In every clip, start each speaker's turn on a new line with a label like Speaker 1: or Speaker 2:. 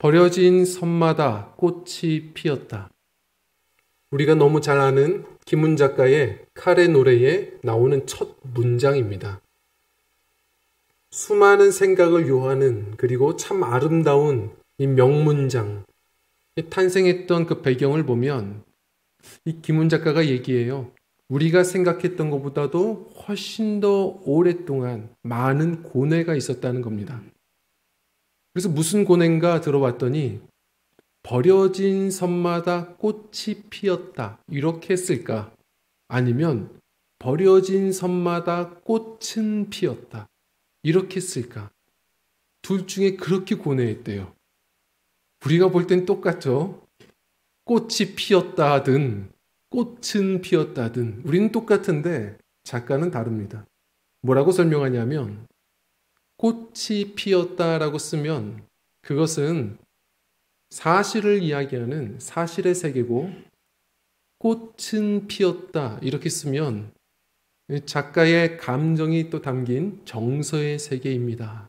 Speaker 1: 버려진 섬마다 꽃이 피었다. 우리가 너무 잘 아는 김훈 작가의 칼의 노래에 나오는 첫 문장입니다. 수많은 생각을 요하는 그리고 참 아름다운 이 명문장, 탄생했던 그 배경을 보면 이 김훈 작가가 얘기해요. 우리가 생각했던 것보다도 훨씬 더 오랫동안 많은 고뇌가 있었다는 겁니다. 그래서 무슨 고뇌인가 들어봤더니 버려진 섬마다 꽃이 피었다 이렇게 했을까? 아니면 버려진 섬마다 꽃은 피었다 이렇게 했을까? 둘 중에 그렇게 고뇌했대요. 우리가 볼 땐 똑같죠? 꽃이 피었다든 꽃은 피었다든 우리는 똑같은데 작가는 다릅니다. 뭐라고 설명하냐면 꽃이 피었다라고 쓰면 그것은 사실을 이야기하는 사실의 세계고 꽃은 피었다 이렇게 쓰면 작가의 감정이 또 담긴 정서의 세계입니다.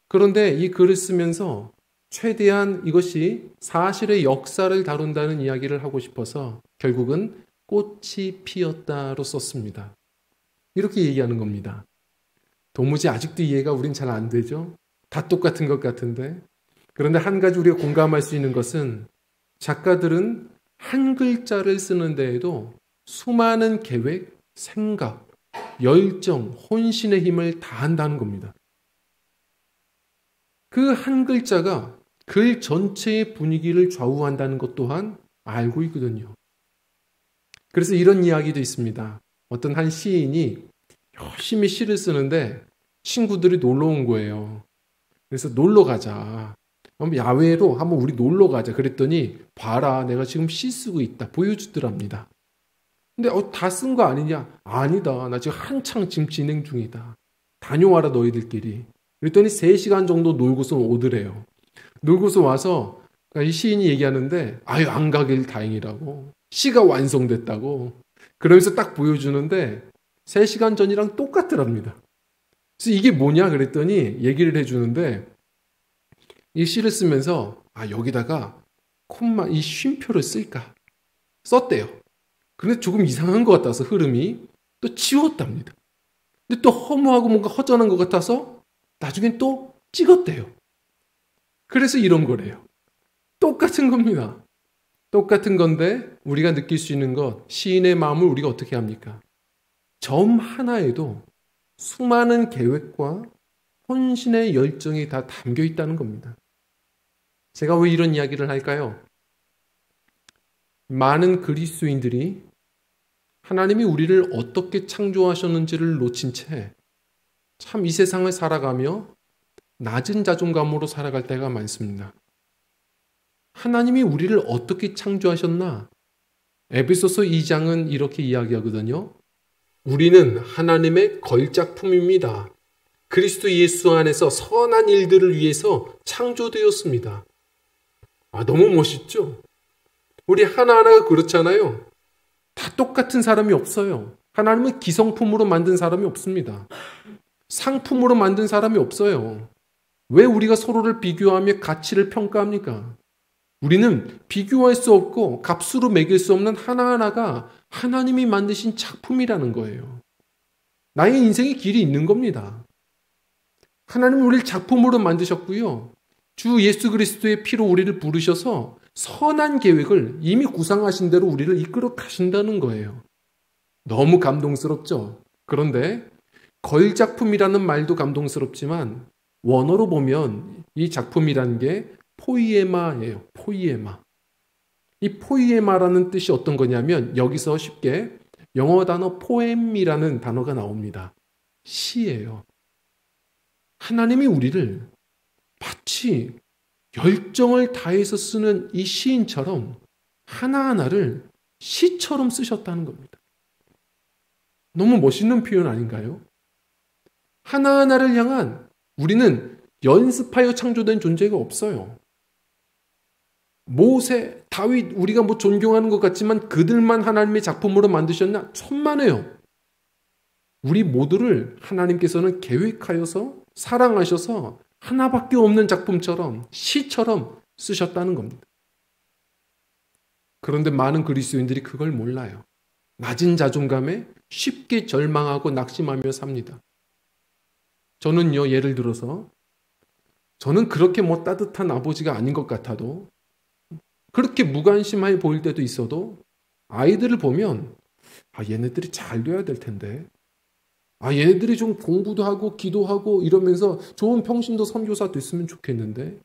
Speaker 1: 그런데 이 글을 쓰면서 최대한 이것이 사실의 역사를 다룬다는 이야기를 하고 싶어서 결국은 꽃이 피었다로 썼습니다. 이렇게 얘기하는 겁니다. 도무지 아직도 이해가 우린 잘 안 되죠? 다 똑같은 것 같은데. 그런데 한 가지 우리가 공감할 수 있는 것은 작가들은 한 글자를 쓰는 데에도 수많은 계획, 생각, 열정, 혼신의 힘을 다한다는 겁니다. 그 한 글자가 글 전체의 분위기를 좌우한다는 것 또한 알고 있거든요. 그래서 이런 이야기도 있습니다. 어떤 한 시인이 열심히 시를 쓰는데 친구들이 놀러 온 거예요. 그래서 놀러 가자. 야외로 한번 우리 놀러 가자. 그랬더니 봐라 내가 지금 시 쓰고 있다. 보여주더랍니다. 근데 다 쓴 거 아니냐? 아니다. 나 지금 한창 지금 진행 중이다. 다녀와라 너희들끼리. 그랬더니 3시간 정도 놀고서 오더래요. 놀고서 와서 이 시인이 얘기하는데 아유 안 가길 다행이라고. 시가 완성됐다고. 그러면서 딱 보여주는데 3시간 전이랑 똑같더랍니다. 그래서 이게 뭐냐 그랬더니 얘기를 해주는데 이 시를 쓰면서 여기다가 콤마 이 쉼표를 쓸까 썼대요. 근데 조금 이상한 것 같아서 흐름이 또 지웠답니다. 근데 또 허무하고 뭔가 허전한 것 같아서 나중엔 또 찍었대요. 그래서 이런 거래요. 똑같은 겁니다. 똑같은 건데 우리가 느낄 수 있는 것 시인의 마음을 우리가 어떻게 합니까? 점 하나에도 수많은 계획과 혼신의 열정이 다 담겨 있다는 겁니다. 제가 왜 이런 이야기를 할까요? 많은 그리스도인들이 하나님이 우리를 어떻게 창조하셨는지를 놓친 채 참 이 세상을 살아가며 낮은 자존감으로 살아갈 때가 많습니다. 하나님이 우리를 어떻게 창조하셨나? 에베소서 2장은 이렇게 이야기하거든요. 우리는 하나님의 걸작품입니다. 그리스도 예수 안에서 선한 일들을 위해서 창조되었습니다. 너무 멋있죠? 우리 하나하나가 그렇잖아요. 다 똑같은 사람이 없어요. 하나님은 기성품으로 만든 사람이 없습니다. 상품으로 만든 사람이 없어요. 왜 우리가 서로를 비교하며 가치를 평가합니까? 우리는 비교할 수 없고 값으로 매길 수 없는 하나하나가 하나님이 만드신 작품이라는 거예요. 나의 인생의 길이 있는 겁니다. 하나님은 우리를 작품으로 만드셨고요. 주 예수 그리스도의 피로 우리를 부르셔서 선한 계획을 이미 구상하신 대로 우리를 이끌어 가신다는 거예요. 너무 감동스럽죠? 그런데 걸작품이라는 말도 감동스럽지만 원어로 보면 이 작품이라는 게 포이에마예요. 포이에마. 이 포이에마라는 뜻이 어떤 거냐면 여기서 쉽게 영어 단어 포엠이라는 단어가 나옵니다. 시예요. 하나님이 우리를 마치 열정을 다해서 쓰는 이 시인처럼 하나하나를 시처럼 쓰셨다는 겁니다. 너무 멋있는 표현 아닌가요? 하나하나를 향한 우리는 연습하여 창조된 존재가 없어요. 모세, 다윗 우리가 존경하는 것 같지만 그들만 하나님의 작품으로 만드셨나? 천만에요. 우리 모두를 하나님께서는 계획하여서 사랑하셔서 하나밖에 없는 작품처럼, 시처럼 쓰셨다는 겁니다. 그런데 많은 그리스도인들이 그걸 몰라요. 낮은 자존감에 쉽게 절망하고 낙심하며 삽니다. 저는요, 예를 들어서 저는 그렇게 따뜻한 아버지가 아닌 것 같아도, 그렇게 무관심해 보일 때도 있어도 아이들을 보면 얘네들이 잘 돼야 될 텐데, 얘네들이 좀 공부도 하고 기도하고 이러면서 좋은 평신도 선교사 됐으면 좋겠는데,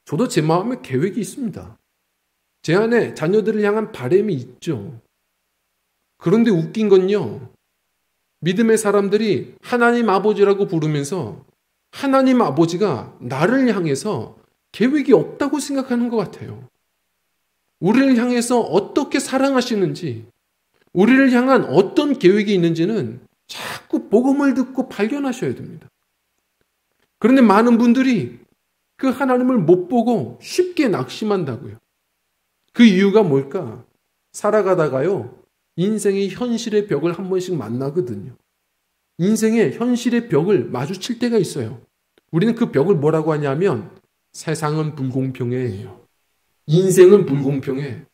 Speaker 1: 저도 제 마음에 계획이 있습니다. 제 안에 자녀들을 향한 바람이 있죠. 그런데 웃긴 건요, 믿음의 사람들이 하나님 아버지라고 부르면서 하나님 아버지가 나를 향해서 계획이 없다고 생각하는 것 같아요. 우리를 향해서 어떻게 사랑하시는지, 우리를 향한 어떤 계획이 있는지는 자꾸 복음을 듣고 발견하셔야 됩니다. 그런데 많은 분들이 그 하나님을 못 보고 쉽게 낙심한다고요. 그 이유가 뭘까? 살아가다가요, 인생의 현실의 벽을 한 번씩 만나거든요. 인생의 현실의 벽을 마주칠 때가 있어요. 우리는 그 벽을 뭐라고 하냐면 세상은 불공평해예요. 인생은 불공평해.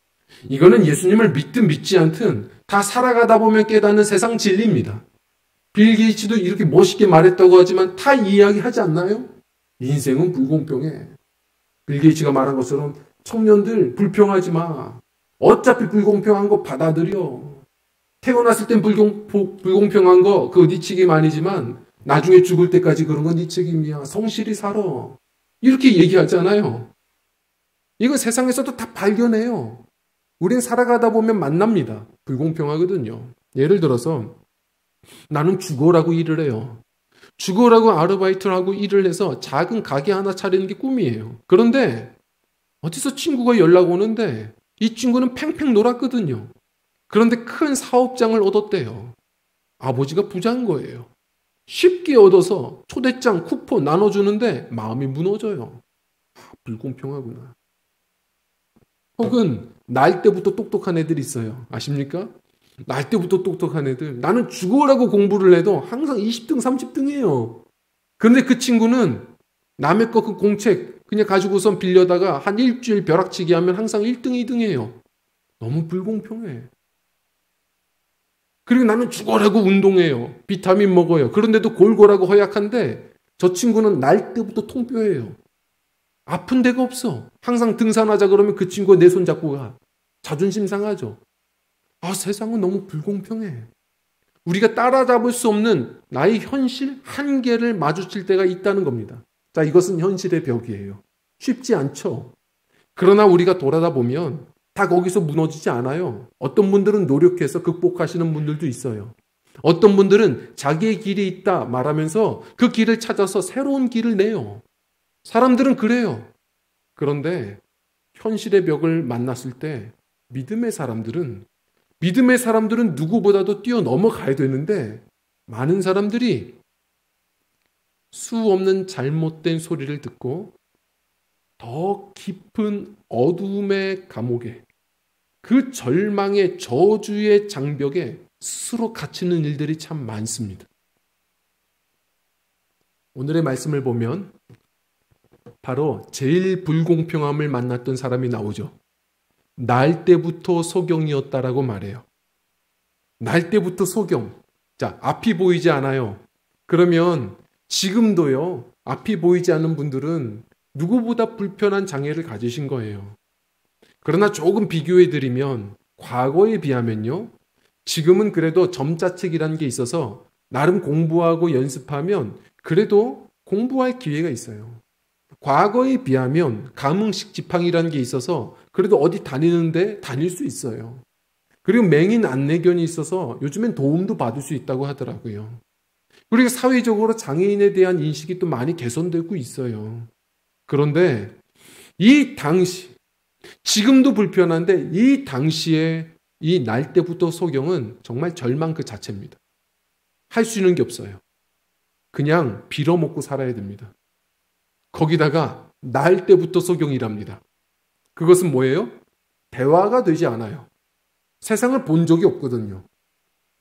Speaker 1: 이거는 예수님을 믿든 믿지 않든 다 살아가다 보면 깨닫는 세상 진리입니다. 빌 게이츠도 이렇게 멋있게 말했다고 하지만 다 이야기하지 않나요? 인생은 불공평해. 빌 게이츠가 말한 것처럼 청년들 불평하지 마. 어차피 불공평한 거 받아들여. 태어났을 땐 불공평한 거 그거 네 책임 아니지만 나중에 죽을 때까지 그런 건 네 책임이야. 성실히 살아. 이렇게 얘기하잖아요. 이거 세상에서도 다 발견해요. 우린 살아가다 보면 만납니다. 불공평하거든요. 예를 들어서 나는 주거라고 일을 해요. 주거라고 아르바이트를 하고 일을 해서 작은 가게 하나 차리는 게 꿈이에요. 그런데 어디서 친구가 연락 오는데 이 친구는 팽팽 놀았거든요. 그런데 큰 사업장을 얻었대요. 아버지가 부자인 거예요. 쉽게 얻어서 초대장, 쿠폰 나눠주는데 마음이 무너져요. 불공평하구나. 혹은 날 때부터 똑똑한 애들이 있어요. 아십니까? 날 때부터 똑똑한 애들. 나는 죽어라고 공부를 해도 항상 20등, 30등이에요. 그런데 그 친구는 남의 거 그 공책 그냥 가지고선 빌려다가 한 일주일 벼락치기 하면 항상 1등, 2등이에요. 너무 불공평해. 그리고 나는 죽어라고 운동해요. 비타민 먹어요. 그런데도 골골하고 허약한데 저 친구는 날 때부터 통뼈예요. 아픈 데가 없어. 항상 등산하자 그러면 그 친구가 내 손 잡고 가. 자존심 상하죠. 세상은 너무 불공평해. 우리가 따라잡을 수 없는 나의 현실 한계를 마주칠 때가 있다는 겁니다. 자, 이것은 현실의 벽이에요. 쉽지 않죠. 그러나 우리가 돌아다 보면 다 거기서 무너지지 않아요. 어떤 분들은 노력해서 극복하시는 분들도 있어요. 어떤 분들은 자기의 길이 있다 말하면서 그 길을 찾아서 새로운 길을 내요. 사람들은 그래요. 그런데 현실의 벽을 만났을 때 믿음의 사람들은 누구보다도 뛰어넘어가야 되는데 많은 사람들이 수 없는 잘못된 소리를 듣고 더 깊은 어둠의 감옥에 그 절망의 저주의 장벽에 스스로 갇히는 일들이 참 많습니다. 오늘의 말씀을 보면 바로 제일 불공평함을 만났던 사람이 나오죠. 날 때부터 소경이었다라고 말해요. 날 때부터 소경. 자, 앞이 보이지 않아요. 그러면 지금도요, 앞이 보이지 않는 분들은 누구보다 불편한 장애를 가지신 거예요. 그러나 조금 비교해드리면 과거에 비하면요, 지금은 그래도 점자책이라는 게 있어서 나름 공부하고 연습하면 그래도 공부할 기회가 있어요. 과거에 비하면 가문식 지팡이라는 게 있어서 그래도 어디 다니는데 다닐 수 있어요. 그리고 맹인 안내견이 있어서 요즘엔 도움도 받을 수 있다고 하더라고요. 그리고 사회적으로 장애인에 대한 인식이 또 많이 개선되고 있어요. 그런데 이 당시, 지금도 불편한데 이 당시에 이 날 때부터 소경은 정말 절망 그 자체입니다. 할 수 있는 게 없어요. 그냥 빌어먹고 살아야 됩니다. 거기다가 날 때부터 소경이랍니다. 그것은 뭐예요? 대화가 되지 않아요. 세상을 본 적이 없거든요.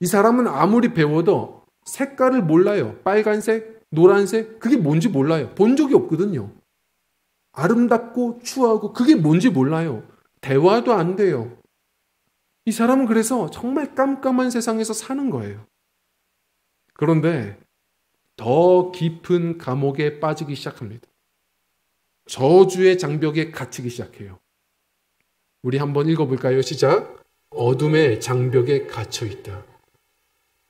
Speaker 1: 이 사람은 아무리 배워도 색깔을 몰라요. 빨간색, 노란색, 그게 뭔지 몰라요. 본 적이 없거든요. 아름답고 추하고 그게 뭔지 몰라요. 대화도 안 돼요. 이 사람은 그래서 정말 깜깜한 세상에서 사는 거예요. 그런데 더 깊은 감옥에 빠지기 시작합니다. 저주의 장벽에 갇히기 시작해요. 우리 한번 읽어볼까요? 시작. 어둠의 장벽에 갇혀 있다.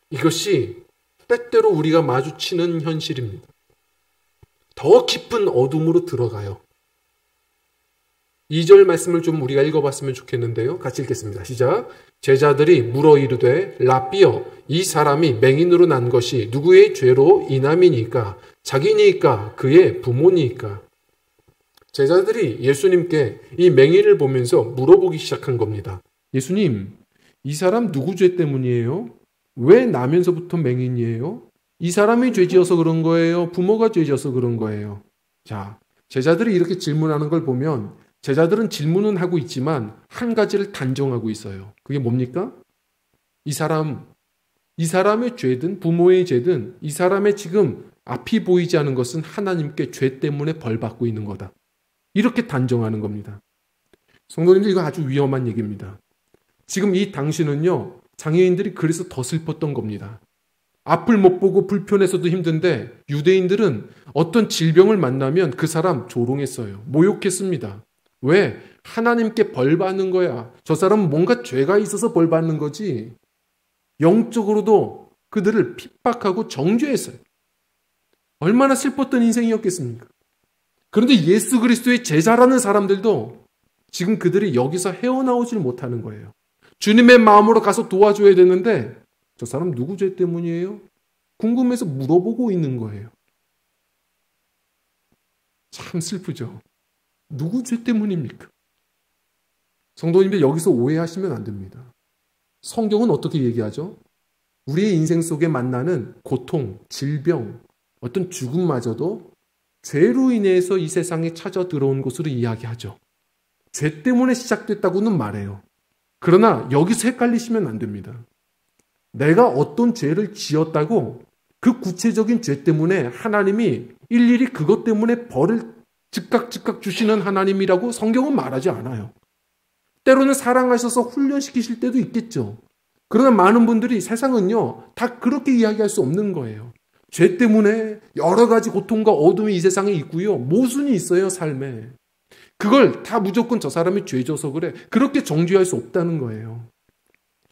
Speaker 1: 이것이 때때로 우리가 마주치는 현실입니다. 더 깊은 어둠으로 들어가요. 2절 말씀을 좀 우리가 읽어봤으면 좋겠는데요. 같이 읽겠습니다. 시작. 제자들이 물어 이르되 라삐여 이 사람이 맹인으로 난 것이 누구의 죄로 인함이니까 자기니까 그의 부모니까. 제자들이 예수님께 이 맹인을 보면서 물어보기 시작한 겁니다. 예수님, 이 사람 누구 죄 때문이에요? 왜 나면서부터 맹인이에요? 이 사람이 죄지어서 그런 거예요? 부모가 죄지어서 그런 거예요? 자, 제자들이 이렇게 질문하는 걸 보면 제자들은 질문은 하고 있지만 한 가지를 단정하고 있어요. 그게 뭡니까? 이 사람의 죄든 부모의 죄든 이 사람의 지금 앞이 보이지 않은 것은 하나님께 죄 때문에 벌 받고 있는 거다. 이렇게 단정하는 겁니다. 성도님들, 이거 아주 위험한 얘기입니다. 지금 이 당시는요, 장애인들이 그래서 더 슬펐던 겁니다. 앞을 못 보고 불편해서도 힘든데 유대인들은 어떤 질병을 만나면 그 사람 조롱했어요. 모욕했습니다. 왜? 하나님께 벌 받는 거야. 저 사람은 뭔가 죄가 있어서 벌 받는 거지. 영적으로도 그들을 핍박하고 정죄했어요. 얼마나 슬펐던 인생이었겠습니까? 그런데 예수 그리스도의 제자라는 사람들도 지금 그들이 여기서 헤어나오질 못하는 거예요. 주님의 마음으로 가서 도와줘야 되는데 저 사람 누구 죄 때문이에요? 궁금해서 물어보고 있는 거예요. 참 슬프죠. 누구 죄 때문입니까? 성도님들, 여기서 오해하시면 안 됩니다. 성경은 어떻게 얘기하죠? 우리의 인생 속에 만나는 고통, 질병, 어떤 죽음마저도 죄로 인해서 이 세상에 찾아 들어온 것으로 이야기하죠. 죄 때문에 시작됐다고는 말해요. 그러나 여기서 헷갈리시면 안 됩니다. 내가 어떤 죄를 지었다고 그 구체적인 죄 때문에 하나님이 일일이 그것 때문에 벌을 즉각 주시는 하나님이라고 성경은 말하지 않아요. 때로는 사랑하셔서 훈련시키실 때도 있겠죠. 그러나 많은 분들이 세상은요, 다 그렇게 이야기할 수 없는 거예요. 죄 때문에 여러 가지 고통과 어둠이 이 세상에 있고요. 모순이 있어요, 삶에. 그걸 다 무조건 저 사람이 죄져서 그래. 그렇게 정죄할 수 없다는 거예요.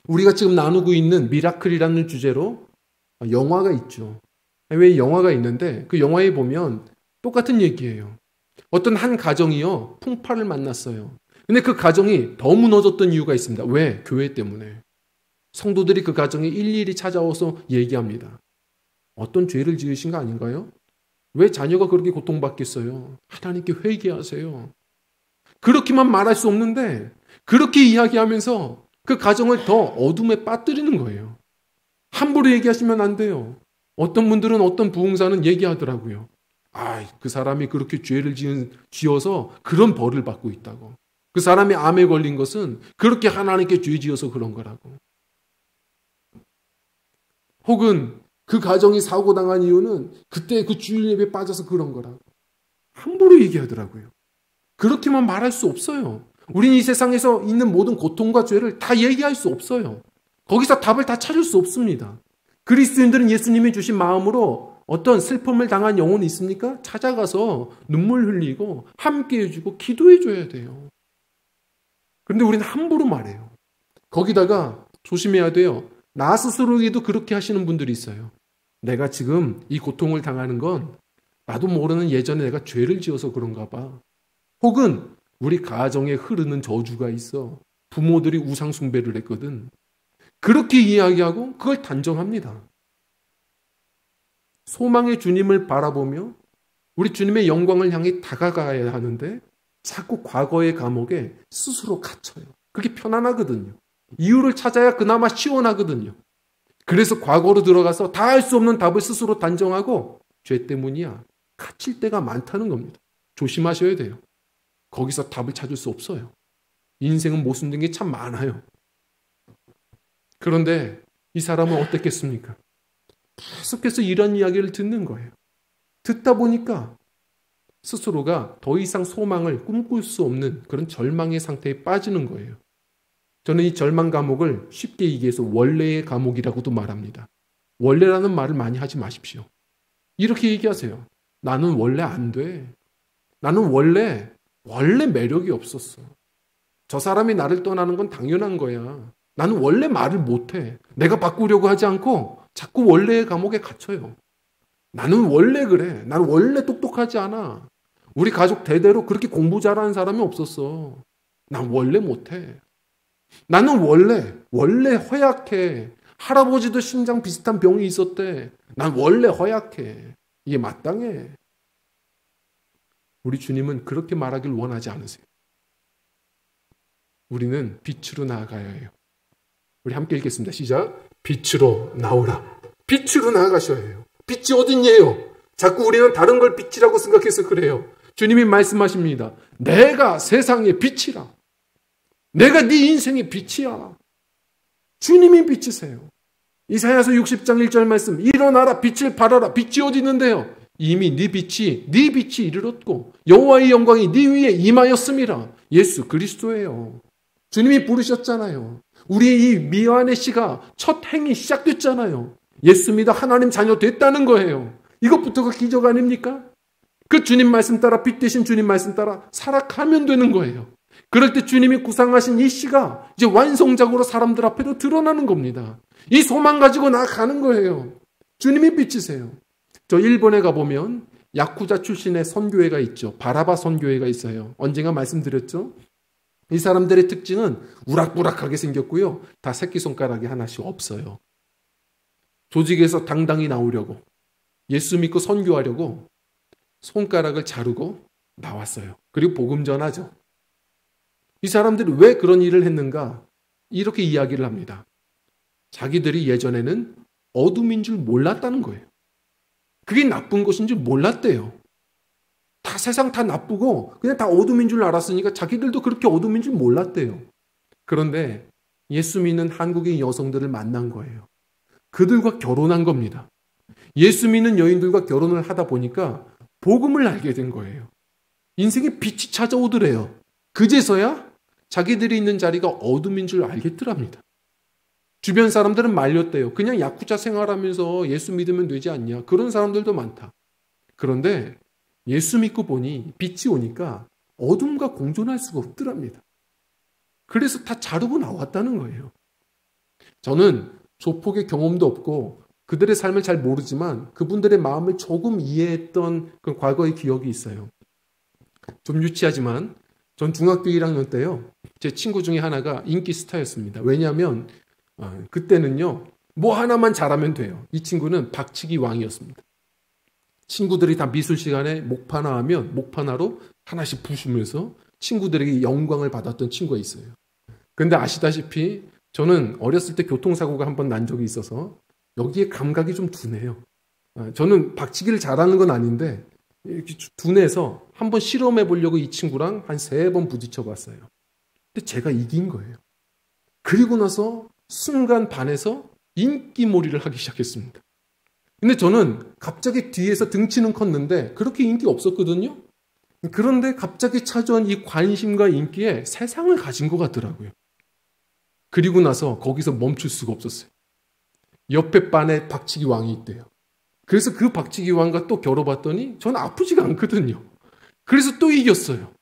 Speaker 1: 우리가 지금 나누고 있는 미라클이라는 주제로 영화가 있죠. 왜 영화가 있는데 그 영화에 보면 똑같은 얘기예요. 어떤 한 가정이요, 풍파를 만났어요. 근데 그 가정이 더 무너졌던 이유가 있습니다. 왜? 교회 때문에. 성도들이 그 가정에 일일이 찾아와서 얘기합니다. 어떤 죄를 지으신 거 아닌가요? 왜 자녀가 그렇게 고통받겠어요? 하나님께 회개하세요. 그렇게만 말할 수 없는데 그렇게 이야기하면서 그 가정을 더 어둠에 빠뜨리는 거예요. 함부로 얘기하시면 안 돼요. 어떤 분들은 어떤 부흥사는 얘기하더라고요. 그 사람이 그렇게 죄를 지어서 그런 벌을 받고 있다고. 그 사람이 암에 걸린 것은 그렇게 하나님께 죄 지어서 그런 거라고. 혹은 그 가정이 사고당한 이유는 그때 그 주일 예배에 빠져서 그런 거라고. 함부로 얘기하더라고요. 그렇게만 말할 수 없어요. 우리는 이 세상에서 있는 모든 고통과 죄를 다 얘기할 수 없어요. 거기서 답을 다 찾을 수 없습니다. 그리스도인들은 예수님이 주신 마음으로 어떤 슬픔을 당한 영혼이 있습니까? 찾아가서 눈물 흘리고 함께 해주고 기도해줘야 돼요. 그런데 우리는 함부로 말해요. 거기다가 조심해야 돼요. 나 스스로에게도 그렇게 하시는 분들이 있어요. 내가 지금 이 고통을 당하는 건 나도 모르는 예전에 내가 죄를 지어서 그런가 봐. 혹은 우리 가정에 흐르는 저주가 있어. 부모들이 우상 숭배를 했거든. 그렇게 이야기하고 그걸 단정합니다. 소망의 주님을 바라보며 우리 주님의 영광을 향해 다가가야 하는데 자꾸 과거의 감옥에 스스로 갇혀요. 그게 편안하거든요. 이유를 찾아야 그나마 시원하거든요. 그래서 과거로 들어가서 다 할 수 없는 답을 스스로 단정하고 죄 때문이야. 갇힐 때가 많다는 겁니다. 조심하셔야 돼요. 거기서 답을 찾을 수 없어요. 인생은 모순된 게 참 많아요. 그런데 이 사람은 어땠겠습니까? 계속해서 이런 이야기를 듣는 거예요. 듣다 보니까 스스로가 더 이상 소망을 꿈꿀 수 없는 그런 절망의 상태에 빠지는 거예요. 저는 이 절망 감옥을 쉽게 얘기해서 원래의 감옥이라고도 말합니다. 원래라는 말을 많이 하지 마십시오. 이렇게 얘기하세요. 나는 원래 안 돼. 나는 원래 매력이 없었어. 저 사람이 나를 떠나는 건 당연한 거야. 나는 원래 말을 못해. 내가 바꾸려고 하지 않고 자꾸 원래의 감옥에 갇혀요. 나는 원래 그래. 나는 원래 똑똑하지 않아. 우리 가족 대대로 그렇게 공부 잘하는 사람이 없었어. 난 원래 못해. 나는 원래 허약해. 할아버지도 심장 비슷한 병이 있었대. 난 원래 허약해. 이게 마땅해. 우리 주님은 그렇게 말하길 원하지 않으세요. 우리는 빛으로 나아가야 해요. 우리 함께 읽겠습니다. 시작. 빛으로 나오라. 빛으로 나아가셔야 해요. 빛이 어딨냐요? 자꾸 우리는 다른 걸 빛이라고 생각해서 그래요. 주님이 말씀하십니다. 내가 세상의 빛이라. 내가 네 인생의 빛이야. 주님이 빛이세요. 이사야서 60장 1절 말씀. 일어나라 빛을 발하라. 빛이 어디 있는데요? 이미 네 빛이 이르렀고 여호와의 영광이 네 위에 임하였음이라. 예수 그리스도예요. 주님이 부르셨잖아요. 우리의 이 미완의 씨가 첫 행이 시작됐잖아요. 예수 믿어 하나님 자녀 됐다는 거예요. 이것부터가 기적 아닙니까? 그 주님 말씀 따라 빛 대신 주님 말씀 따라 살아가면 되는 거예요. 그럴 때 주님이 구상하신 이 씨가 이제 완성작으로 사람들 앞에도 드러나는 겁니다. 이 소망 가지고 나아가는 거예요. 주님이 빛이세요. 저 일본에 가보면 야쿠자 출신의 선교회가 있죠. 바라바 선교회가 있어요. 언젠가 말씀드렸죠. 이 사람들의 특징은 우락부락하게 생겼고요. 다 새끼손가락이 하나씩 없어요. 조직에서 당당히 나오려고 예수 믿고 선교하려고 손가락을 자르고 나왔어요. 그리고 복음 전하죠. 이 사람들이 왜 그런 일을 했는가? 이렇게 이야기를 합니다. 자기들이 예전에는 어둠인 줄 몰랐다는 거예요. 그게 나쁜 것인 줄 몰랐대요. 다 세상 다 나쁘고 그냥 다 어둠인 줄 알았으니까 자기들도 그렇게 어둠인 줄 몰랐대요. 그런데 예수 믿는 한국인 여성들을 만난 거예요. 그들과 결혼한 겁니다. 예수 믿는 여인들과 결혼을 하다 보니까 복음을 알게 된 거예요. 인생에 빛이 찾아오더래요. 그제서야 자기들이 있는 자리가 어둠인 줄 알겠더랍니다. 주변 사람들은 말렸대요. 그냥 야쿠자 생활하면서 예수 믿으면 되지 않냐. 그런 사람들도 많다. 그런데 예수 믿고 보니 빛이 오니까 어둠과 공존할 수가 없더랍니다. 그래서 다 자르고 나왔다는 거예요. 저는 조폭의 경험도 없고 그들의 삶을 잘 모르지만 그분들의 마음을 조금 이해했던 그 과거의 기억이 있어요. 좀 유치하지만 전 중학교 1학년 때요. 제 친구 중에 하나가 인기 스타였습니다. 왜냐하면 그때는요. 뭐 하나만 잘하면 돼요. 이 친구는 박치기 왕이었습니다. 친구들이 다 미술 시간에 목파나 하면 목파나로 하나씩 부수면서 친구들에게 영광을 받았던 친구가 있어요. 근데 아시다시피 저는 어렸을 때 교통사고가 한 번 난 적이 있어서 여기에 감각이 좀 둔해요. 저는 박치기를 잘하는 건 아닌데 이렇게 둔해서 한번 실험해 보려고 이 친구랑 한 3번 부딪혀 봤어요. 근데 제가 이긴 거예요. 그리고 나서 순간 반해서 인기몰이를 하기 시작했습니다. 근데 저는 갑자기 뒤에서 등치는 컸는데 그렇게 인기 없었거든요. 그런데 갑자기 찾아온 이 관심과 인기에 세상을 가진 것 같더라고요. 그리고 나서 거기서 멈출 수가 없었어요. 옆에 반에 박치기 왕이 있대요. 그래서 그 박치기 왕과 또 겨뤄봤더니 저는 아프지가 않거든요. 그래서 또 이겼어요.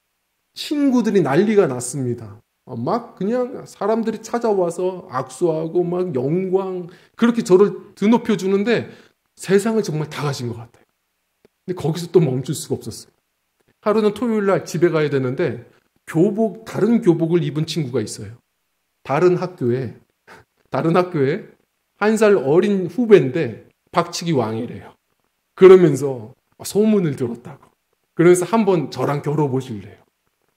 Speaker 1: 친구들이 난리가 났습니다. 막 그냥 사람들이 찾아와서 악수하고 막 영광 그렇게 저를 드높여 주는데 세상을 정말 다 가진 것 같아요. 근데 거기서 또 멈출 수가 없었어요. 하루는 토요일 날 집에 가야 되는데 다른 교복을 입은 친구가 있어요. 다른 학교에 1살 어린 후배인데 박치기 왕이래요. 그러면서 소문을 들었다고. 그래서 한번 저랑 겨뤄보실래요.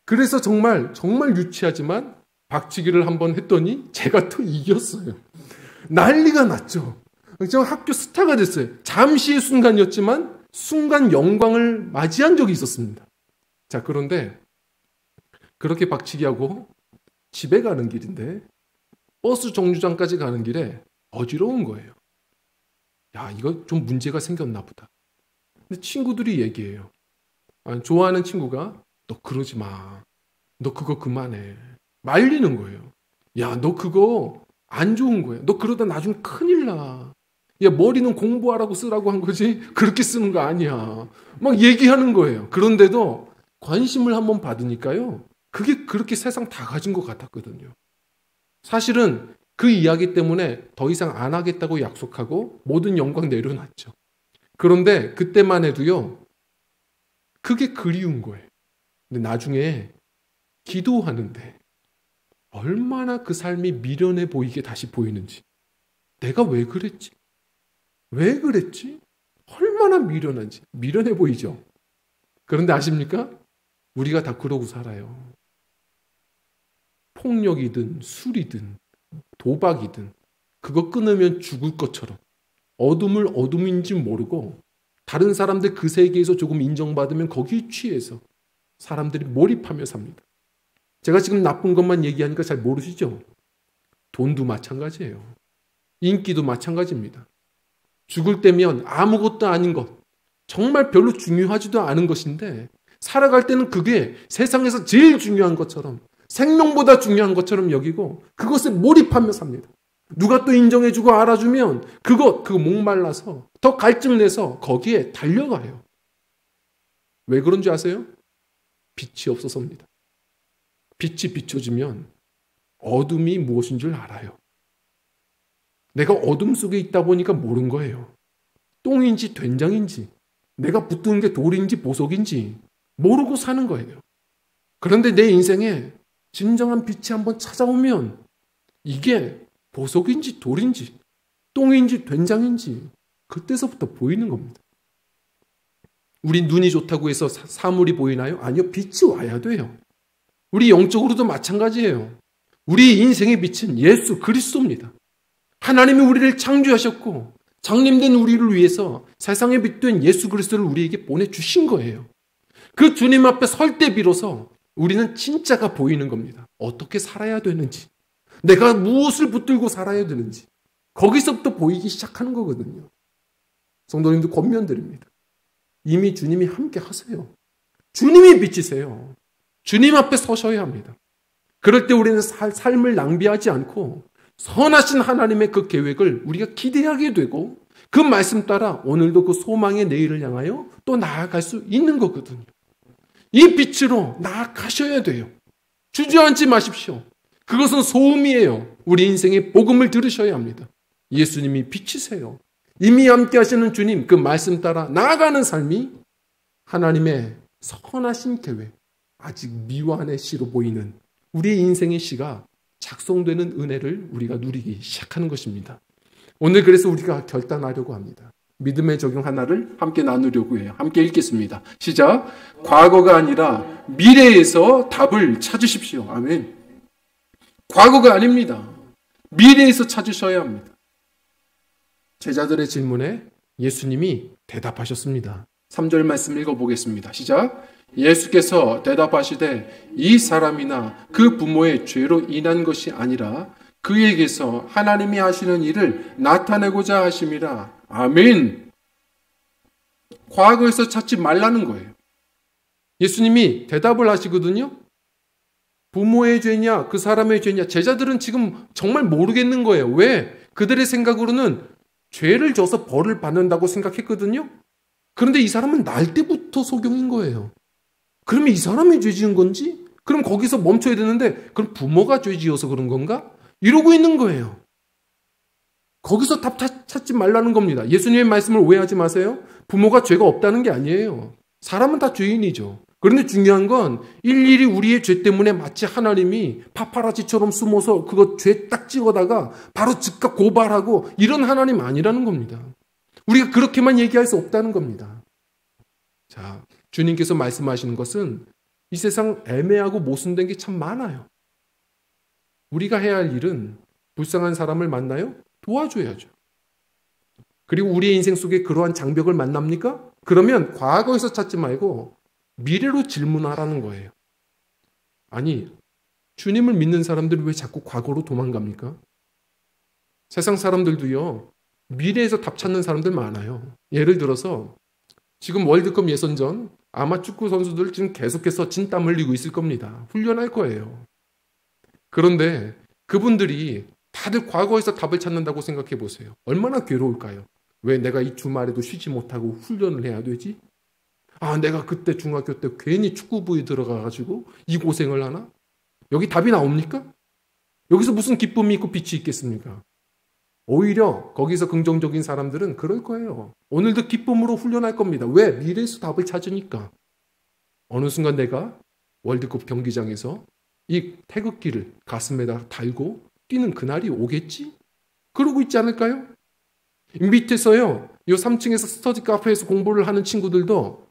Speaker 1: 그래서 정말 유치하지만 박치기를 한번 했더니 제가 또 이겼어요. 난리가 났죠. 저 학교 스타가 됐어요. 잠시의 순간이었지만 순간 영광을 맞이한 적이 있었습니다. 자, 그런데 그렇게 박치기하고 집에 가는 길인데 버스 정류장까지 가는 길에 어지러운 거예요. 야, 이거 좀 문제가 생겼나 보다. 근데 친구들이 얘기해요. 좋아하는 친구가 너 그러지 마. 너 그거 그만해. 말리는 거예요. 야, 너 그거 안 좋은 거야. 너 그러다 나중에 큰일 나. 야, 머리는 공부하라고 쓰라고 한 거지 그렇게 쓰는 거 아니야. 막 얘기하는 거예요. 그런데도 관심을 한번 받으니까요. 그게 그렇게 세상 다 가진 것 같았거든요. 사실은 그 이야기 때문에 더 이상 안 하겠다고 약속하고 모든 영광 내려놨죠. 그런데 그때만 해도요. 그게 그리운 거예요. 근데 나중에 기도하는데 얼마나 그 삶이 미련해 보이게 다시 보이는지. 내가 왜 그랬지? 왜 그랬지? 얼마나 미련한지. 미련해 보이죠? 그런데 아십니까? 우리가 다 그러고 살아요. 폭력이든 술이든 도박이든 그거 끊으면 죽을 것처럼 어둠을 어둠인지 모르고 다른 사람들 그 세계에서 조금 인정받으면 거기에 취해서 사람들이 몰입하며 삽니다. 제가 지금 나쁜 것만 얘기하니까 잘 모르시죠? 돈도 마찬가지예요. 인기도 마찬가지입니다. 죽을 때면 아무것도 아닌 것, 정말 별로 중요하지도 않은 것인데 살아갈 때는 그게 세상에서 제일 중요한 것처럼 생명보다 중요한 것처럼 여기고 그것에 몰입하며 삽니다. 누가 또 인정해주고 알아주면 그거 목말라서 더 갈증내서 거기에 달려가요. 왜 그런지 아세요? 빛이 없어서입니다. 빛이 비춰지면 어둠이 무엇인 줄 알아요. 내가 어둠 속에 있다 보니까 모른 거예요. 똥인지 된장인지 내가 붙드는 게 돌인지 보석인지 모르고 사는 거예요. 그런데 내 인생에 진정한 빛이 한번 찾아오면 이게 보석인지 돌인지 똥인지 된장인지 그때서부터 보이는 겁니다. 우리 눈이 좋다고 해서 사물이 보이나요? 아니요. 빛이 와야 돼요. 우리 영적으로도 마찬가지예요. 우리 인생의 빛은 예수 그리스도입니다. 하나님이 우리를 창조하셨고 장님된 우리를 위해서 세상에 빛된 예수 그리스도를 우리에게 보내주신 거예요. 그 주님 앞에 설 때 비로소 우리는 진짜가 보이는 겁니다. 어떻게 살아야 되는지, 내가 무엇을 붙들고 살아야 되는지 거기서부터 보이기 시작하는 거거든요. 성도님도 권면드립니다. 이미 주님이 함께 하세요. 주님이 빛이세요. 주님 앞에 서셔야 합니다. 그럴 때 우리는 삶을 낭비하지 않고 선하신 하나님의 그 계획을 우리가 기대하게 되고 그 말씀 따라 오늘도 그 소망의 내일을 향하여 또 나아갈 수 있는 거거든요. 이 빛으로 나아가셔야 돼요. 주저앉지 마십시오. 그것은 소음이에요. 우리 인생의 복음을 들으셔야 합니다. 예수님이 빛이세요. 이미 함께 하시는 주님 그 말씀 따라 나아가는 삶이 하나님의 선하신 계획, 아직 미완의 시로 보이는 우리의 인생의 시가 작성되는 은혜를 우리가 누리기 시작하는 것입니다. 오늘 그래서 우리가 결단하려고 합니다. 믿음의 적용 하나를 함께 나누려고 해요. 함께 읽겠습니다. 시작. 과거가 아니라 미래에서 답을 찾으십시오. 아멘. 과거가 아닙니다. 미래에서 찾으셔야 합니다. 제자들의 질문에 예수님이 대답하셨습니다. 3절 말씀 읽어보겠습니다. 시작. 예수께서 대답하시되 이 사람이나 그 부모의 죄로 인한 것이 아니라 그에게서 하나님이 하시는 일을 나타내고자 하심이라. 아멘. 과거에서 찾지 말라는 거예요. 예수님이 대답을 하시거든요. 부모의 죄냐 그 사람의 죄냐 제자들은 지금 정말 모르겠는 거예요. 왜? 그들의 생각으로는 죄를 져서 벌을 받는다고 생각했거든요. 그런데 이 사람은 날 때부터 소경인 거예요. 그러면 이 사람이 죄 지은 건지? 그럼 거기서 멈춰야 되는데 그럼 부모가 죄 지어서 그런 건가? 이러고 있는 거예요. 거기서 답 찾지 말라는 겁니다. 예수님의 말씀을 오해하지 마세요. 부모가 죄가 없다는 게 아니에요. 사람은 다 죄인이죠. 그런데 중요한 건 일일이 우리의 죄 때문에 마치 하나님이 파파라치처럼 숨어서 그거 죄 딱 찍어다가 바로 즉각 고발하고 이런 하나님 아니라는 겁니다. 우리가 그렇게만 얘기할 수 없다는 겁니다. 자, 주님께서 말씀하시는 것은 이 세상 애매하고 모순된 게 참 많아요. 우리가 해야 할 일은 불쌍한 사람을 만나요? 도와줘야죠. 그리고 우리의 인생 속에 그러한 장벽을 만납니까? 그러면 과거에서 찾지 말고 미래로 질문하라는 거예요. 아니, 주님을 믿는 사람들이 왜 자꾸 과거로 도망갑니까? 세상 사람들도요, 미래에서 답 찾는 사람들 많아요. 예를 들어서 지금 월드컵 예선전 아마 축구 선수들 지금 계속해서 진땀 흘리고 있을 겁니다. 훈련할 거예요. 그런데 그분들이 다들 과거에서 답을 찾는다고 생각해 보세요. 얼마나 괴로울까요? 왜 내가 이 주말에도 쉬지 못하고 훈련을 해야 되지? 아, 내가 그때 중학교 때 괜히 축구부에 들어가가지고 이 고생을 하나? 여기 답이 나옵니까? 여기서 무슨 기쁨이 있고 빛이 있겠습니까? 오히려 거기서 긍정적인 사람들은 그럴 거예요. 오늘도 기쁨으로 훈련할 겁니다. 왜? 미래에서 답을 찾으니까. 어느 순간 내가 월드컵 경기장에서 이 태극기를 가슴에다 달고 뛰는 그날이 오겠지? 그러고 있지 않을까요? 밑에서요, 이 3층에서 스터디 카페에서 공부를 하는 친구들도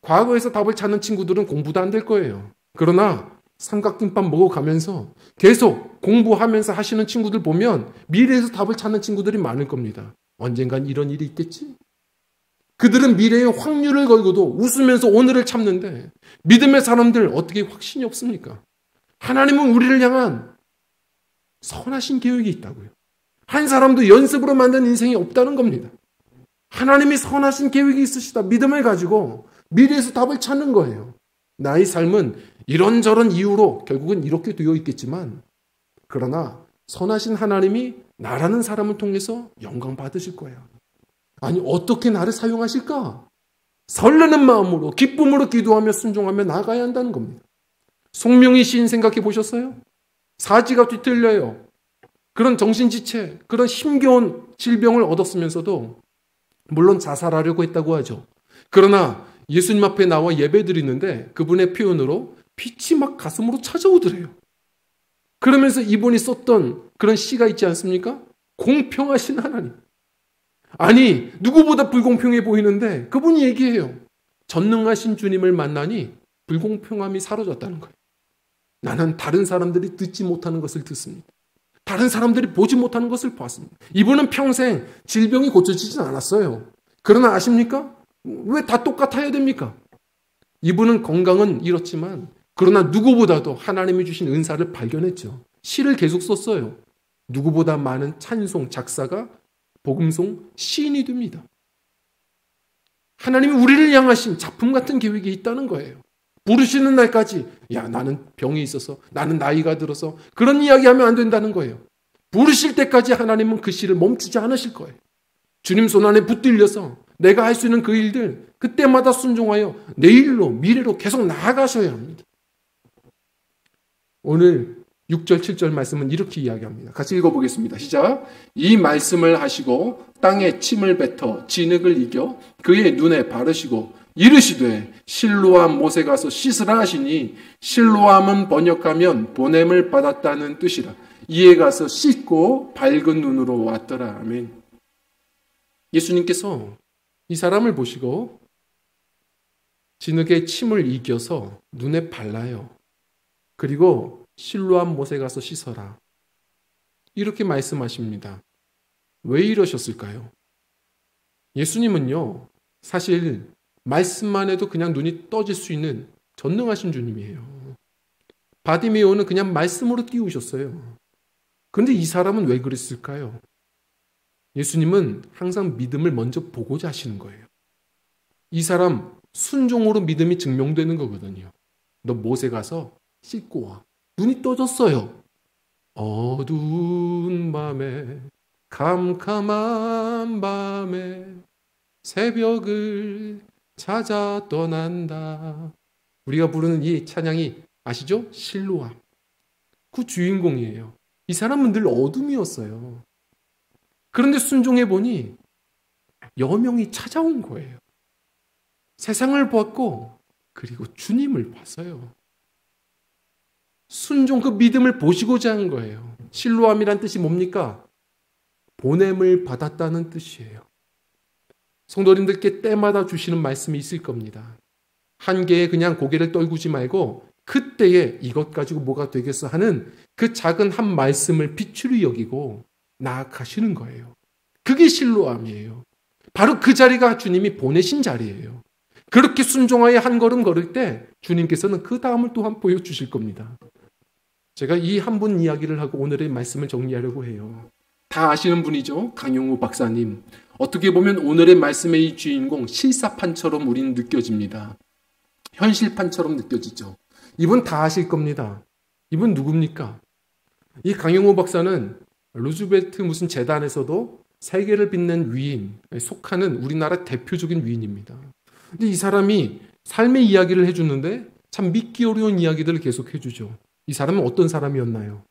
Speaker 1: 과거에서 답을 찾는 친구들은 공부도 안 될 거예요. 그러나 삼각김밥 먹어가면서 계속 공부하면서 하시는 친구들 보면 미래에서 답을 찾는 친구들이 많을 겁니다. 언젠간 이런 일이 있겠지? 그들은 미래의 확률을 걸고도 웃으면서 오늘을 참는데 믿음의 사람들 어떻게 확신이 없습니까? 하나님은 우리를 향한 선하신 계획이 있다고요. 한 사람도 연습으로 만든 인생이 없다는 겁니다. 하나님이 선하신 계획이 있으시다. 믿음을 가지고 미래에서 답을 찾는 거예요. 나의 삶은 이런저런 이유로 결국은 이렇게 되어 있겠지만 그러나 선하신 하나님이 나라는 사람을 통해서 영광 받으실 거예요. 아니 어떻게 나를 사용하실까? 설레는 마음으로 기쁨으로 기도하며 순종하며 나아가야 한다는 겁니다. 송명희 시인 생각해 보셨어요? 사지가 뒤틀려요. 그런 정신지체, 그런 힘겨운 질병을 얻었으면서도 물론 자살하려고 했다고 하죠. 그러나 예수님 앞에 나와 예배 드리는데 그분의 표현으로 빛이 막 가슴으로 찾아오더래요. 그러면서 이분이 썼던 그런 시가 있지 않습니까? 공평하신 하나님. 아니 누구보다 불공평해 보이는데 그분이 얘기해요. 전능하신 주님을 만나니 불공평함이 사라졌다는 거예요. 나는 다른 사람들이 듣지 못하는 것을 듣습니다. 다른 사람들이 보지 못하는 것을 봤습니다. 이분은 평생 질병이 고쳐지진 않았어요. 그러나 아십니까? 왜 다 똑같아야 됩니까? 이분은 건강은 잃었지만 그러나 누구보다도 하나님이 주신 은사를 발견했죠. 시를 계속 썼어요. 누구보다 많은 찬송 작사가 복음송 시인이 됩니다. 하나님이 우리를 향하신 작품 같은 계획이 있다는 거예요. 부르시는 날까지 야 나는 병이 있어서 나는 나이가 들어서 그런 이야기하면 안 된다는 거예요. 부르실 때까지 하나님은 그 시를 멈추지 않으실 거예요. 주님 손안에 붙들려서 내가 할 수 있는 그 일들 그때마다 순종하여 내일로 미래로 계속 나아가셔야 합니다. 오늘 6절 7절 말씀은 이렇게 이야기합니다. 같이 읽어보겠습니다. 시작. 이 말씀을 하시고 땅에 침을 뱉어 진흙을 이겨 그의 눈에 바르시고 이르시되 실로암 못에 가서 씻으라 하시니 실로암은 번역하면 보냄을 받았다는 뜻이라. 이에 가서 씻고 밝은 눈으로 왔더라. 아멘. 예수님께서 이 사람을 보시고 진흙에 침을 이겨서 눈에 발라요. 그리고 실로암 못에 가서 씻어라. 이렇게 말씀하십니다. 왜 이러셨을까요? 예수님은요, 사실 말씀만 해도 그냥 눈이 떠질 수 있는 전능하신 주님이에요. 바디메오는 그냥 말씀으로 띄우셨어요. 그런데 이 사람은 왜 그랬을까요? 예수님은 항상 믿음을 먼저 보고자 하시는 거예요. 이 사람 순종으로 믿음이 증명되는 거거든요. 너 못에 가서 씻고 와. 눈이 떠졌어요. 어두운 밤에 캄캄한 밤에 새벽을 찾아 떠난다. 우리가 부르는 이 찬양이 아시죠? 실로암. 그 주인공이에요. 이 사람은 늘 어둠이었어요. 그런데 순종해 보니 여명이 찾아온 거예요. 세상을 봤고 그리고 주님을 봤어요. 순종 그 믿음을 보시고자 한 거예요. 실로암이란 뜻이 뭡니까? 보냄을 받았다는 뜻이에요. 성도님들께 때마다 주시는 말씀이 있을 겁니다. 한계에 그냥 고개를 떨구지 말고 그때에 이것 가지고 뭐가 되겠어 하는 그 작은 한 말씀을 비추리 여기고 나아가시는 거예요. 그게 실로암이에요. 바로 그 자리가 주님이 보내신 자리예요. 그렇게 순종하여 한 걸음 걸을 때 주님께서는 그 다음을 또한 보여주실 겁니다. 제가 이 한 분 이야기를 하고 오늘의 말씀을 정리하려고 해요. 다 아시는 분이죠. 강용우 박사님. 어떻게 보면 오늘의 말씀의 이 주인공 실사판처럼 우리는 느껴집니다. 현실판처럼 느껴지죠. 이분 다 아실 겁니다. 이분 누굽니까? 이 강용우 박사는 루즈벨트 무슨 재단에서도 세계를 빛낸 위인에 속하는 우리나라 대표적인 위인입니다. 근데 이 사람이 삶의 이야기를 해주는데 참 믿기 어려운 이야기들을 계속 해주죠. 이 사람은 어떤 사람이었나요?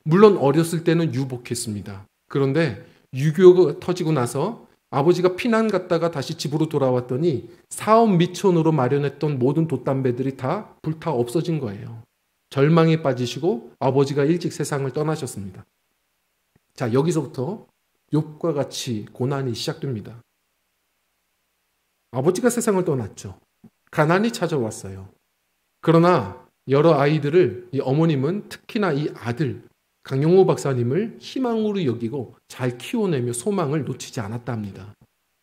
Speaker 1: 물론 어렸을 때는 유복했습니다. 그런데 유교가 터지고 나서 아버지가 피난 갔다가 다시 집으로 돌아왔더니 사업 미천으로 마련했던 모든 돛담배들이 다 불타 없어진 거예요. 절망에 빠지시고 아버지가 일찍 세상을 떠나셨습니다. 자, 여기서부터 욥과 같이 고난이 시작됩니다. 아버지가 세상을 떠났죠. 가난이 찾아왔어요. 그러나 여러 아이들을 이 어머님은 특히나 이 아들 강용호 박사님을 희망으로 여기고 잘 키워내며 소망을 놓치지 않았다 합니다.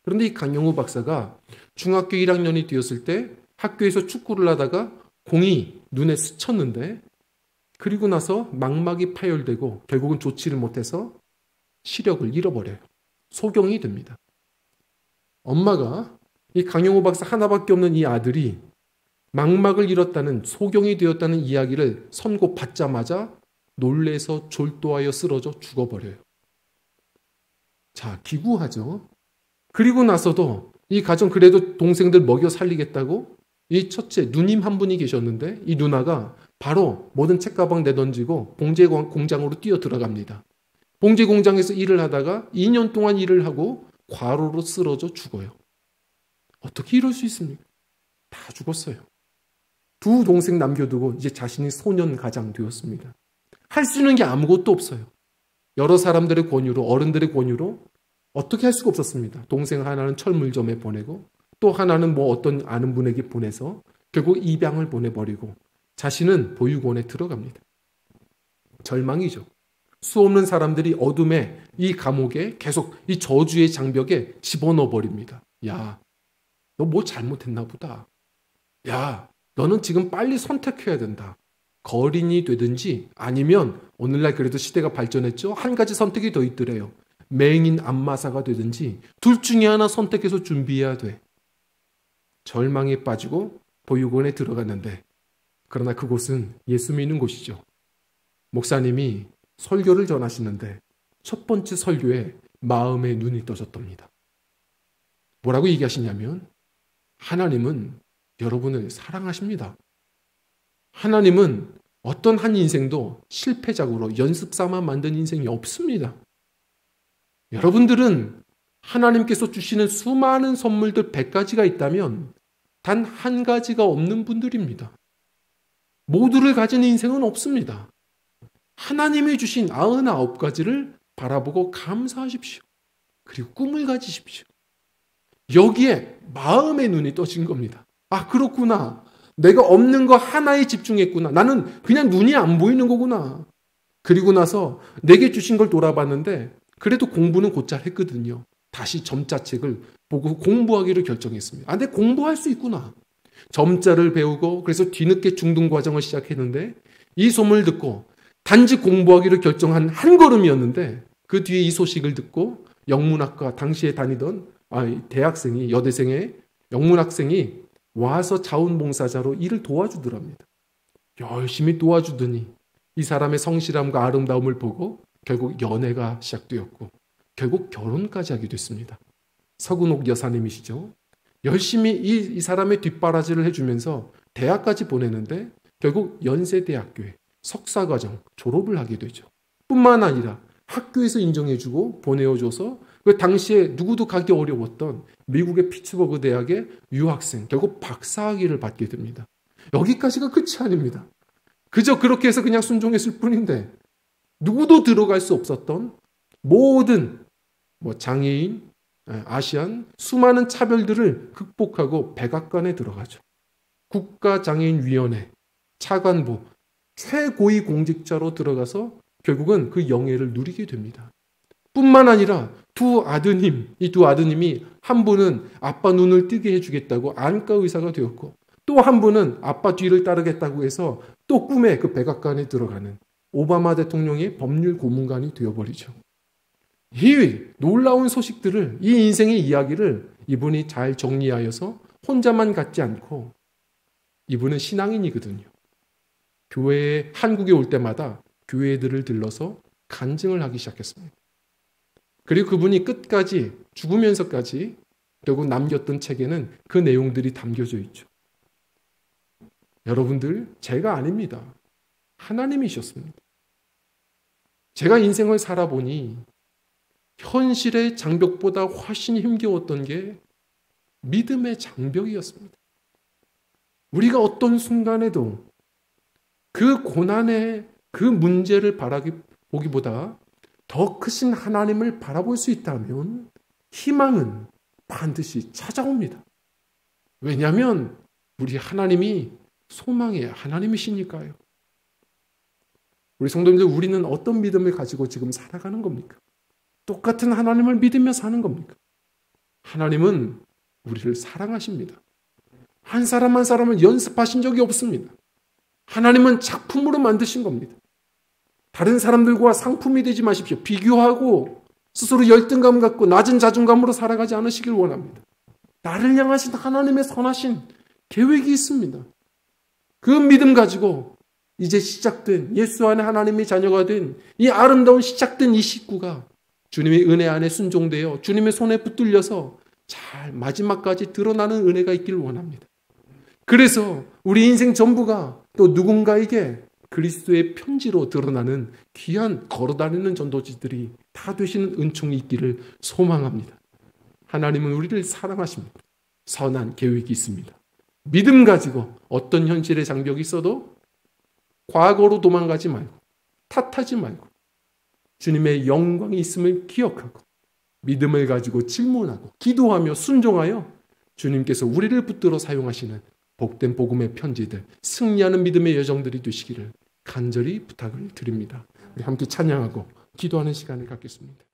Speaker 1: 그런데 이 강용호 박사가 중학교 1학년이 되었을 때 학교에서 축구를 하다가 공이 눈에 스쳤는데 그리고 나서 망막이 파열되고 결국은 조치를 못해서 시력을 잃어버려요. 소경이 됩니다. 엄마가 이 강용호 박사 하나밖에 없는 이 아들이 망막을 잃었다는 소경이 되었다는 이야기를 선고받자마자 놀래서 졸도하여 쓰러져 죽어버려요. 자, 기구하죠. 그리고 나서도 이 가정 그래도 동생들 먹여 살리겠다고 이 첫째 누님 한 분이 계셨는데 이 누나가 바로 모든 책가방 내던지고 봉제 공장으로 뛰어 들어갑니다. 봉제 공장에서 일을 하다가 2년 동안 일을 하고 과로로 쓰러져 죽어요. 어떻게 이럴 수 있습니까? 다 죽었어요. 두 동생 남겨두고 이제 자신이 소년 가장 되었습니다. 할 수 있는 게 아무것도 없어요. 여러 사람들의 권유로, 어른들의 권유로 어떻게 할 수가 없었습니다. 동생 하나는 철물점에 보내고 또 하나는 뭐 어떤 아는 분에게 보내서 결국 입양을 보내버리고 자신은 보육원에 들어갑니다. 절망이죠. 수없는 사람들이 어둠에 이 감옥에 계속 이 저주의 장벽에 집어넣어 버립니다. 야, 너 뭐 잘못했나 보다. 야, 너는 지금 빨리 선택해야 된다. 거린이 되든지 아니면 오늘날 그래도 시대가 발전했죠. 한 가지 선택이 더 있더래요. 맹인 안마사가 되든지 둘 중에 하나 선택해서 준비해야 돼. 절망에 빠지고 보육원에 들어갔는데 그러나 그곳은 예수 믿는 곳이죠. 목사님이 설교를 전하시는데 첫 번째 설교에 마음의 눈이 떠졌답니다. 뭐라고 얘기하시냐면 하나님은 여러분을 사랑하십니다. 하나님은 어떤 한 인생도 실패작으로 연습삼아 만든 인생이 없습니다. 여러분들은 하나님께서 주시는 수많은 선물들 100가지가 있다면 단 한 가지가 없는 분들입니다. 모두를 가진 인생은 없습니다. 하나님이 주신 99가지를 바라보고 감사하십시오. 그리고 꿈을 가지십시오. 여기에 마음의 눈이 떠진 겁니다. 아, 그렇구나. 내가 없는 거 하나에 집중했구나. 나는 그냥 눈이 안 보이는 거구나. 그리고 나서 내게 주신 걸 돌아봤는데 그래도 공부는 곧잘 했거든요. 다시 점자책을 보고 공부하기로 결정했습니다. 아, 근데 공부할 수 있구나. 점자를 배우고 그래서 뒤늦게 중등 과정을 시작했는데 이 소문을 듣고 단지 공부하기로 결정한 한 걸음이었는데 그 뒤에 이 소식을 듣고 영문학과 당시에 다니던 대학생이 여대생의 영문학생이 와서 자원봉사자로 일을 도와주더랍니다. 열심히 도와주더니 이 사람의 성실함과 아름다움을 보고 결국 연애가 시작되었고 결국 결혼까지 하게 됐습니다. 서근옥 여사님이시죠. 열심히 이 사람의 뒷바라지를 해주면서 대학까지 보내는데 결국 연세대학교에 석사과정 졸업을 하게 되죠. 뿐만 아니라 학교에서 인정해주고 보내어줘서 그 당시에 누구도 가기 어려웠던 미국의 피츠버그 대학의 유학생 결국 박사학위를 받게 됩니다. 여기까지가 끝이 아닙니다. 그저 그렇게 해서 그냥 순종했을 뿐인데 누구도 들어갈 수 없었던 모든 장애인, 아시안 수많은 차별들을 극복하고 백악관에 들어가죠. 국가장애인위원회, 차관부, 최고위 공직자로 들어가서 결국은 그 영예를 누리게 됩니다. 뿐만 아니라 이 두 아드님이 한 분은 아빠 눈을 뜨게 해주겠다고 안과 의사가 되었고 또 한 분은 아빠 뒤를 따르겠다고 해서 또 꿈에 그 백악관에 들어가는 오바마 대통령의 법률 고문관이 되어버리죠. 이 놀라운 소식들을, 이 인생의 이야기를 이분이 잘 정리하여서 혼자만 갖지 않고, 이분은 신앙인이거든요. 교회에, 한국에 올 때마다 교회들을 들러서 간증을 하기 시작했습니다. 그리고 그분이 끝까지, 죽으면서까지 결국 남겼던 책에는 그 내용들이 담겨져 있죠. 여러분들, 제가 아닙니다. 하나님이셨습니다. 제가 인생을 살아보니 현실의 장벽보다 훨씬 힘겨웠던 게 믿음의 장벽이었습니다. 우리가 어떤 순간에도 그 고난의 그 문제를 보기보다 더 크신 하나님을 바라볼 수 있다면 희망은 반드시 찾아옵니다. 왜냐하면 우리 하나님이 소망의 하나님이시니까요. 우리 성도님들, 우리는 어떤 믿음을 가지고 지금 살아가는 겁니까? 똑같은 하나님을 믿으며 사는 겁니까? 하나님은 우리를 사랑하십니다. 한 사람 한 사람을 연습하신 적이 없습니다. 하나님은 작품으로 만드신 겁니다. 다른 사람들과 상품이 되지 마십시오. 비교하고 스스로 열등감 갖고 낮은 자존감으로 살아가지 않으시길 원합니다. 나를 향하신 하나님의 선하신 계획이 있습니다. 그 믿음 가지고 이제 시작된, 예수 안에 하나님의 자녀가 된 이 아름다운 시작된 이 식구가 주님의 은혜 안에 순종되어 주님의 손에 붙들려서 잘 마지막까지 드러나는 은혜가 있기를 원합니다. 그래서 우리 인생 전부가 또 누군가에게 그리스도의 편지로 드러나는 귀한 걸어다니는 전도지들이 다 되시는 은총이 있기를 소망합니다. 하나님은 우리를 사랑하십니다. 선한 계획이 있습니다. 믿음 가지고 어떤 현실의 장벽이 있어도 과거로 도망가지 말고 탓하지 말고 주님의 영광이 있음을 기억하고 믿음을 가지고 질문하고 기도하며 순종하여 주님께서 우리를 붙들어 사용하시는 복된 복음의 편지들, 승리하는 믿음의 여정들이 되시기를 간절히 부탁을 드립니다. 우리 함께 찬양하고 기도하는 시간을 갖겠습니다.